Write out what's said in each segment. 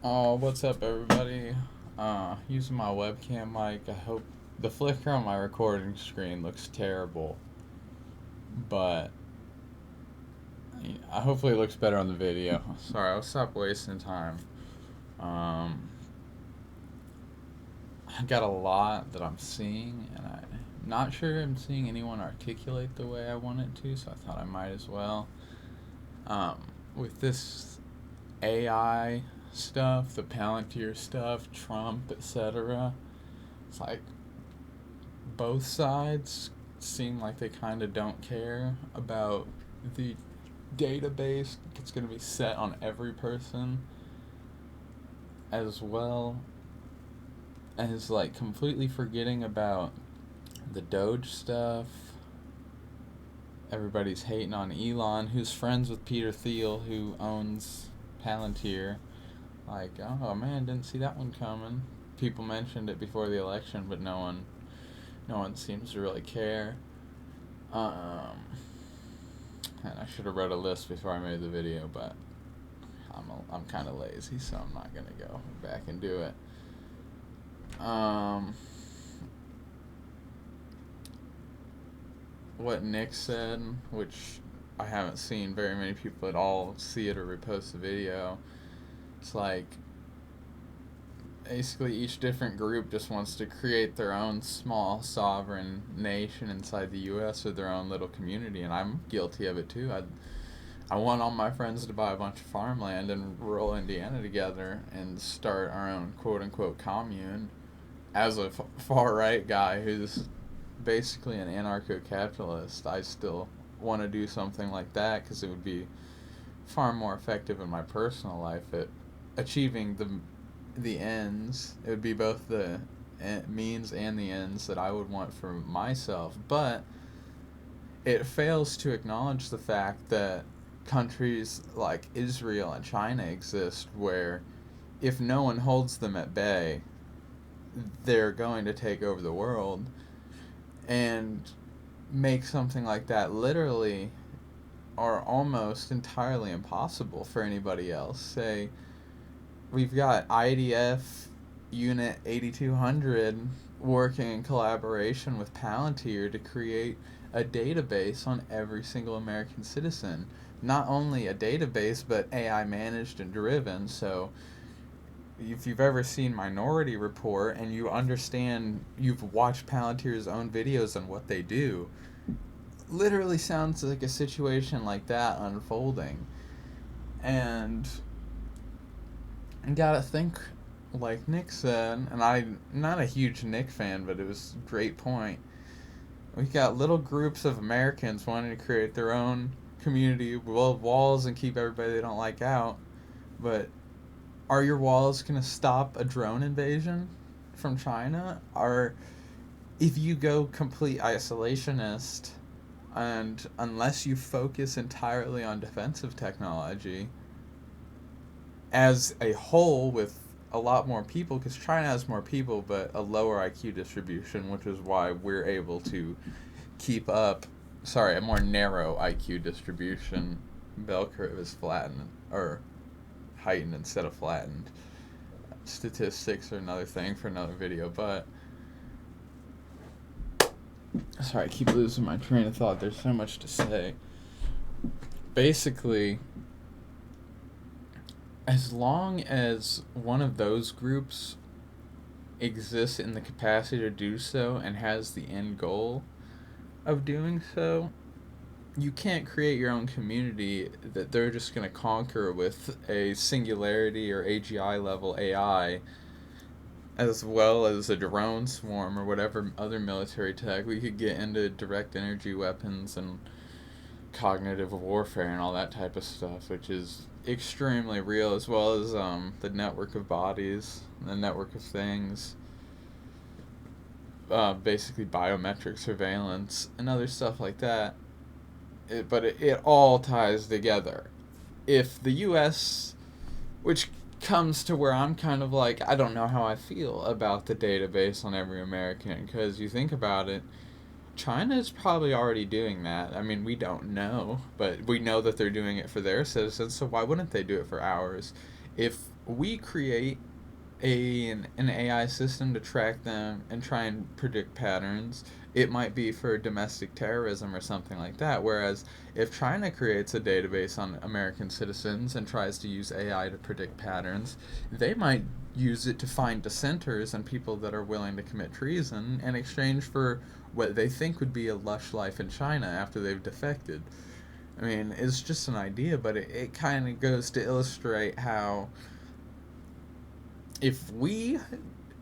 Oh, what's up, everybody? Using my webcam mic. I hope the flicker on my recording screen looks terrible, but hopefully it looks better on the video. Sorry, I'll stop wasting time. Um, I got a lot that I'm seeing, and I'm not sure I'm seeing anyone articulate the way I want it to, so I thought I might as well. With this AI stuff, the Palantir stuff, Trump, etc. It's like both sides seem like they kind of don't care about the database that's going to be set on every person, as well as like completely forgetting about the Doge stuff. Everybody's hating on Elon, who's friends with Peter Thiel, who owns Palantir. Like, oh man, didn't see that one coming. People mentioned it before the election, but no one seems to really care. Um, and I should have wrote a list before I made the video, but I'm kind of lazy, so I'm not gonna go back and do it. Um, what Nick said, which I haven't seen very many people at all see it or repost the video. It's like basically each different group just wants to create their own small sovereign nation inside the U.S. or their own little community, and I'm guilty of it too. I want all my friends to buy a bunch of farmland in rural Indiana together and start our own quote unquote commune. As a far right guy who's basically an anarcho capitalist, I still want to do something like that because it would be far more effective in my personal life at achieving the ends. It would be both the means and the ends that I would want for myself, but it fails to acknowledge the fact that countries like Israel and China exist where if no one holds them at bay, they're going to take over the world and make something like that literally or almost entirely impossible for anybody else. Say, we've got IDF Unit 8200 working in collaboration with Palantir to create a database on every single American citizen. Not only a database, but AI managed and driven. So, if you've ever seen Minority Report and you understand, you've watched Palantir's own videos on what they do, literally sounds like a situation like that unfolding. And you gotta think, like Nick said, and I'm not a huge Nick fan, but it was a great point. We got little groups of Americans wanting to create their own community, build walls, and keep everybody they don't like out. But are your walls gonna stop a drone invasion from China? Or if you go complete isolationist, and unless you focus entirely on defensive technology as a whole with a lot more people, because China has more people but a lower IQ distribution, which is why we're able to keep up. Sorry, a more narrow IQ distribution. Bell curve is flattened or heightened instead of flattened. Statistics are another thing for another video, but sorry, I keep losing my train of thought. There's so much to say. Basically, as long as one of those groups exists in the capacity to do so and has the end goal of doing so, you can't create your own community that they're just going to conquer with a singularity or AGI level AI, as well as a drone swarm or whatever other military tech. We could get into direct energy weapons and cognitive warfare and all that type of stuff, which is extremely real, as well as the network of bodies, the network of things, basically biometric surveillance and other stuff like that. But it all ties together. If the U.S., which comes to where I'm kind of like, I don't know how I feel about the database on every American, because you think about it, China is probably already doing that. I mean, we don't know, but we know that they're doing it for their citizens, so why wouldn't they do it for ours? If we create an AI system to track them and try and predict patterns, it might be for domestic terrorism or something like that. Whereas if China creates a database on American citizens and tries to use AI to predict patterns, they might use it to find dissenters and people that are willing to commit treason in exchange for what they think would be a lush life in China after they've defected. I mean, it's just an idea, but it kind of goes to illustrate how if we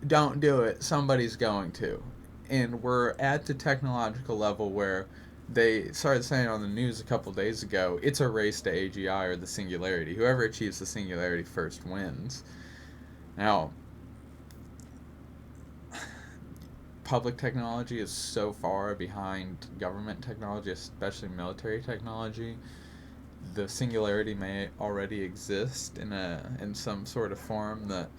don't do it, somebody's going to. And we're at the technological level where they started saying on the news a couple days ago, it's a race to AGI or the singularity. Whoever achieves the singularity first wins. Now, public technology is so far behind government technology, especially military technology. The singularity may already exist in some sort of form that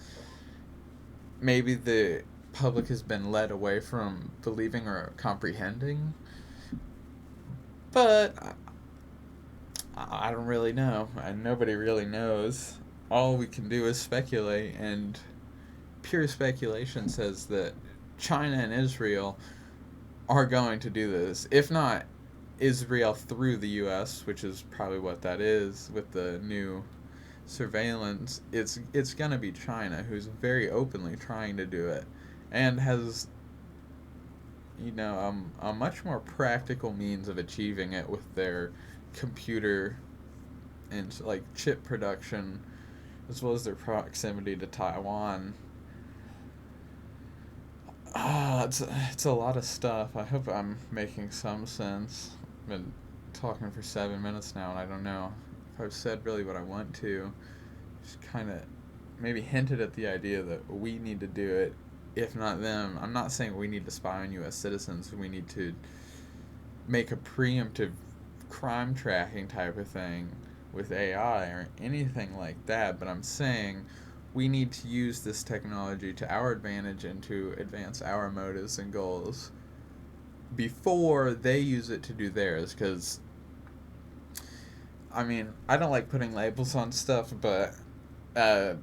maybe the public has been led away from believing or comprehending. But I don't really know, and nobody really knows. All we can do is speculate, and pure speculation says that China and Israel are going to do this. If not Israel through the U.S., which is probably what that is with the new surveillance, it's gonna be China who's very openly trying to do it, and has a much more practical means of achieving it with their computer and like chip production, as well as their proximity to Taiwan. It's a lot of stuff. I hope I'm making some sense. I've been talking for 7 minutes now, and I don't know if I've said really what I want to. Just kind of maybe hinted at the idea that we need to do it, if not them. I'm not saying we need to spy on U.S. citizens. We need to make a preemptive crime tracking type of thing with AI or anything like that, but I'm saying we need to use this technology to our advantage and to advance our motives and goals before they use it to do theirs. Because, I mean, I don't like putting labels on stuff, but uh,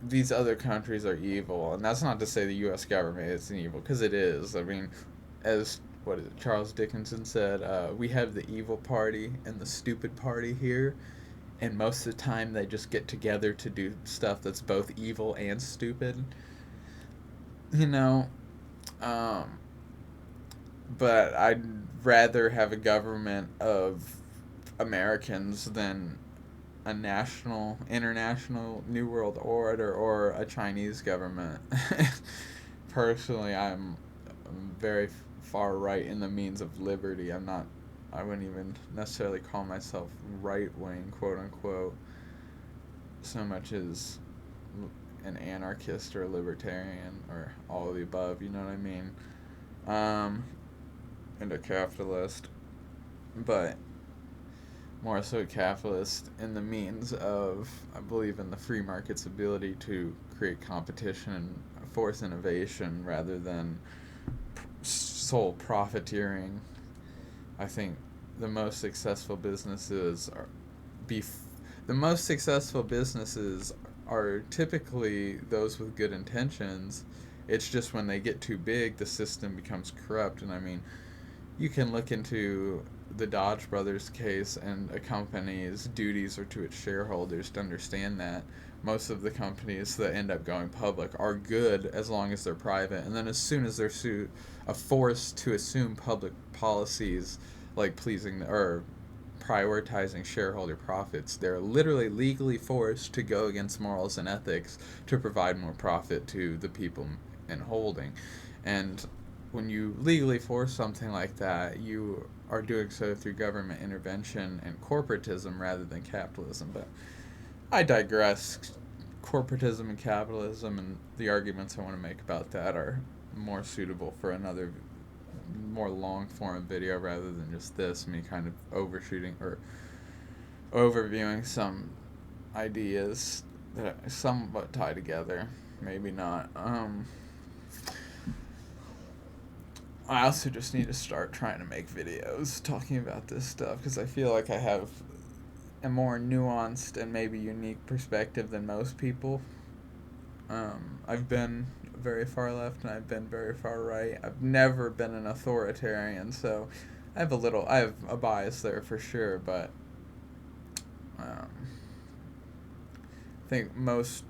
these other countries are evil, and that's not to say the U.S. government is evil, because it is. I mean, as what is it, Charles Dickinson said, we have the evil party and the stupid party here, and most of the time they just get together to do stuff that's both evil and stupid. You know, um, but I'd rather have a government of Americans than a national, international New World Order or a Chinese government. Personally, I'm very far right in the means of liberty. I wouldn't even necessarily call myself right wing, quote unquote, so much as an anarchist or a libertarian or all of the above, you know what I mean? Um, and a capitalist, but more so capitalist in the means of, I believe in the free market's ability to create competition and force innovation rather than sole profiteering. I think the most successful businesses are bef- the most successful businesses are typically those with good intentions. It's just when they get too big, the system becomes corrupt. And I mean, you can look into the Dodge Brothers case, and a company's duties are to its shareholders to understand that most of the companies that end up going public are good as long as they're private, and then as soon as they're forced to assume public policies like pleasing or prioritizing shareholder profits, they're literally legally forced to go against morals and ethics to provide more profit to the people in holding. And when you legally force something like that, you are doing so through government intervention and corporatism rather than capitalism. But I digress. Corporatism and capitalism and the arguments I want to make about that are more suitable for another more long form video rather than just this, me kind of overshooting or overviewing some ideas that somewhat tie together. Maybe not. I also just need to start trying to make videos talking about this stuff because I feel like I have a more nuanced and maybe unique perspective than most people. I've been very far left and I've been very far right. I've never been an authoritarian, so I have a bias there for sure, but I think most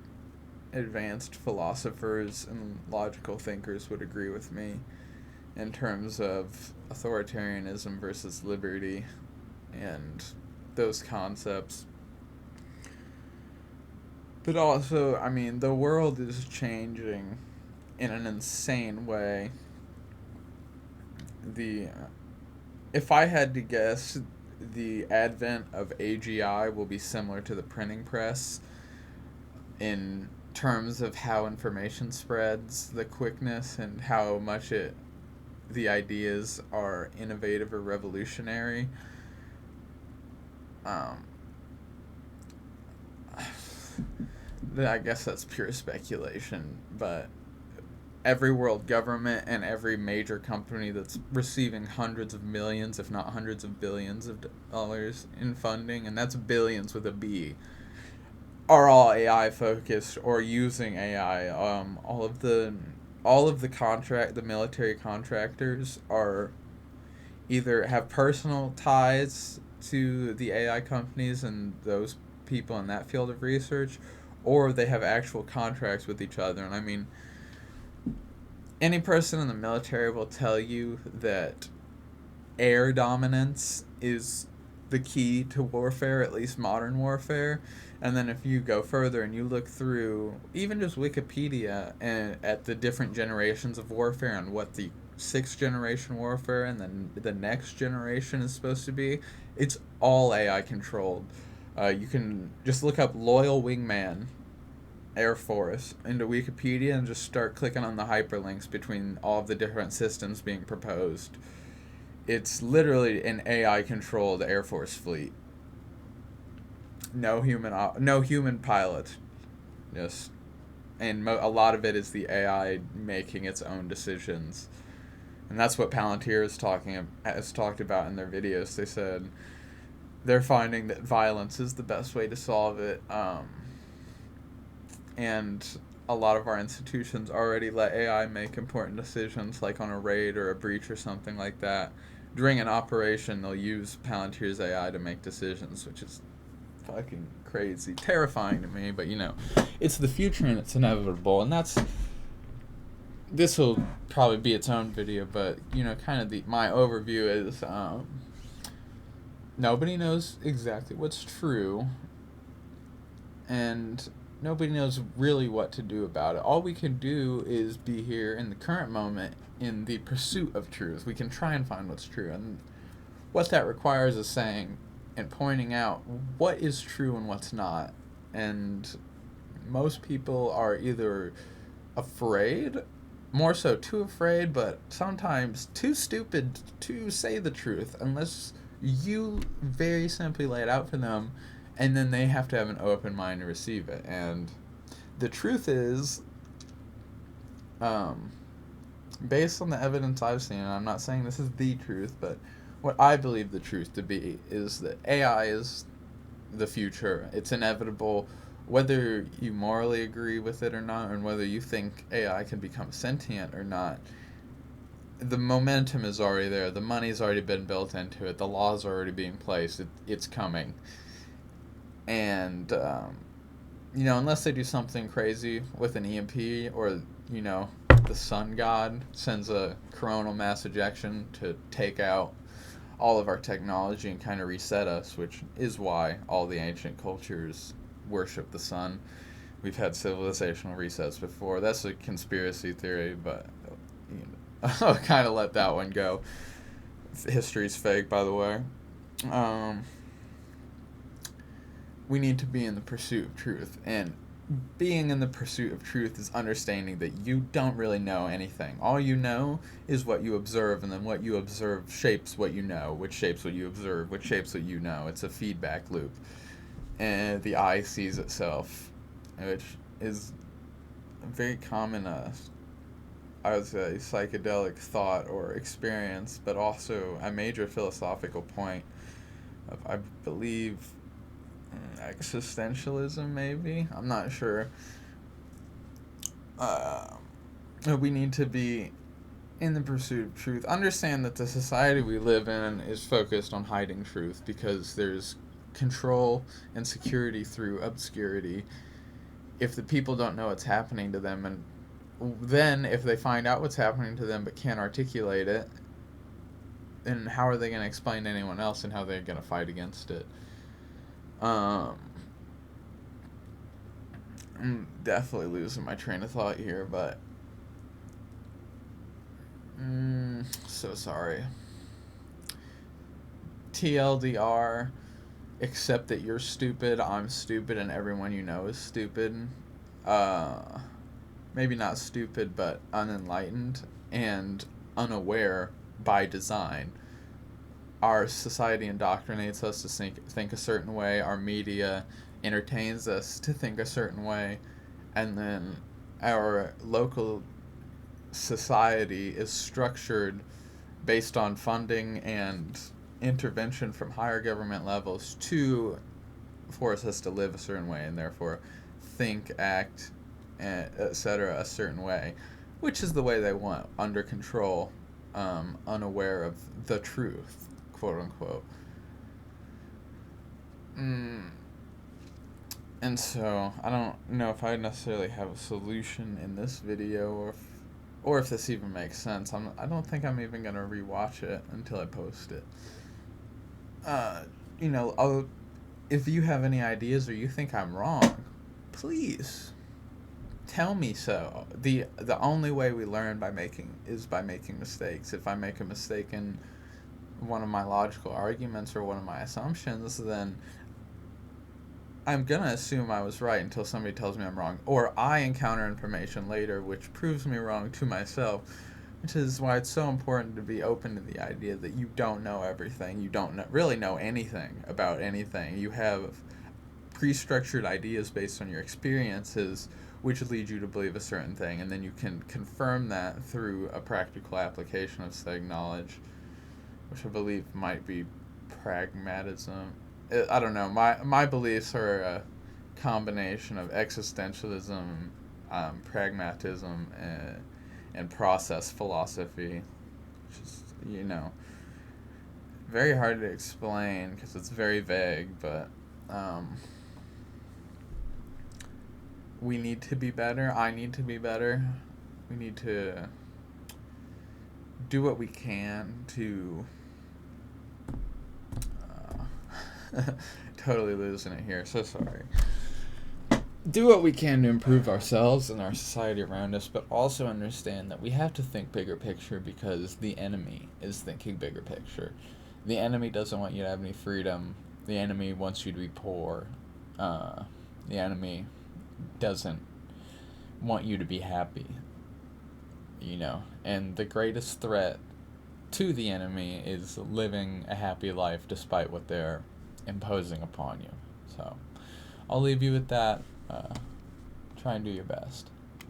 advanced philosophers and logical thinkers would agree with me in terms of authoritarianism versus liberty and those concepts. But also, I mean, the world is changing in an insane way. The If I had to guess, the advent of AGI will be similar to the printing press in terms of how information spreads, the quickness, and how much the ideas are innovative or revolutionary. Um, I guess that's pure speculation, but every world government and every major company that's receiving hundreds of millions, if not hundreds of billions of dollars in funding, and that's billions with a B, are all AI focused or using AI. All of the military contractors are either have personal ties to the AI companies and those people in that field of research, or they have actual contracts with each other. And I mean, any person in the military will tell you that air dominance is the key to warfare, at least modern warfare. And then if you go further and you look through even just Wikipedia and at the different generations of warfare and what the sixth generation warfare and then the next generation is supposed to be, it's all AI controlled. You can just look up Loyal Wingman Air Force into Wikipedia and just start clicking on the hyperlinks between all of the different systems being proposed. It's literally an AI controlled Air Force fleet. No human pilot. Just a lot of it is the AI making its own decisions. And that's what Palantir has talked about in their videos. They said they're finding that violence is the best way to solve it. And a lot of our institutions already let AI make important decisions, like on a raid or a breach or something like that. During an operation, they'll use Palantir's AI to make decisions, which is fucking crazy, terrifying to me. But it's the future and it's inevitable, and this will probably be its own video. But kind of my overview is nobody knows exactly what's true, and nobody knows really what to do about it. All we can do is be here in the current moment in the pursuit of truth. We can try and find what's true, and what that requires is saying and pointing out what is true and what's not. And most people are either afraid, more so too afraid, but sometimes too stupid to say the truth unless you very simply lay it out for them, and then they have to have an open mind to receive it. And the truth is, based on the evidence I've seen, and I'm not saying this is the truth, but what I believe the truth to be is that AI is the future. It's inevitable, whether you morally agree with it or not, and whether you think AI can become sentient or not. The momentum is already there. The money's already been built into it. The laws are already being placed. It's coming. And, unless they do something crazy with an EMP or, the sun god sends a coronal mass ejection to take out all of our technology and kind of reset us, which is why all the ancient cultures worship the sun. We've had civilizational resets before. That's a conspiracy theory, but I'll kind of let that one go. History's fake, by the way. We need to be in the pursuit of truth, and being in the pursuit of truth is understanding that you don't really know anything. All you know is what you observe, and then what you observe shapes what you know, which shapes what you observe, which shapes what you know. It's a feedback loop. And the eye sees itself, which is a very common, I would say, psychedelic thought or experience, but also a major philosophical point. I believe Existentialism, maybe? I'm not sure. We need to be in the pursuit of truth. Understand that the society we live in is focused on hiding truth because there's control and security through obscurity. If the people don't know what's happening to them, and then if they find out what's happening to them but can't articulate it, then how are they going to explain to anyone else, and how they're going to fight against it? I'm definitely losing my train of thought here, but so sorry. TLDR, accept that you're stupid, I'm stupid, and everyone you know is stupid. Maybe not stupid, but unenlightened and unaware by design. Our society indoctrinates us to think a certain way, our media entertains us to think a certain way, and then our local society is structured based on funding and intervention from higher government levels to force us to live a certain way and therefore think, act, etc. a certain way, which is the way they want, under control, unaware of the truth, quote unquote. And so I don't know if I necessarily have a solution in this video, or if this even makes sense. I don't think I'm even gonna rewatch it until I post it. If you have any ideas or you think I'm wrong, please tell me so. The only way we learn is by making mistakes. If I make a mistake in one of my logical arguments or one of my assumptions, then I'm gonna assume I was right until somebody tells me I'm wrong, or I encounter information later which proves me wrong to myself, which is why it's so important to be open to the idea that you don't know everything, you don't really know anything about anything. You have pre-structured ideas based on your experiences which lead you to believe a certain thing, and then you can confirm that through a practical application of said knowledge, which I believe might be pragmatism. I don't know. My beliefs are a combination of existentialism, pragmatism, and process philosophy, which is, very hard to explain because it's very vague, but we need to be better. I need to be better. We need to do what we can to totally losing it here, so sorry. Do what we can to improve ourselves and our society around us, but also understand that we have to think bigger picture because the enemy is thinking bigger picture. The enemy doesn't want you to have any freedom. The enemy wants you to be poor. The enemy doesn't want you to be happy. And the greatest threat to the enemy is living a happy life despite what they're imposing upon you. So I'll leave you with that. Try and do your best.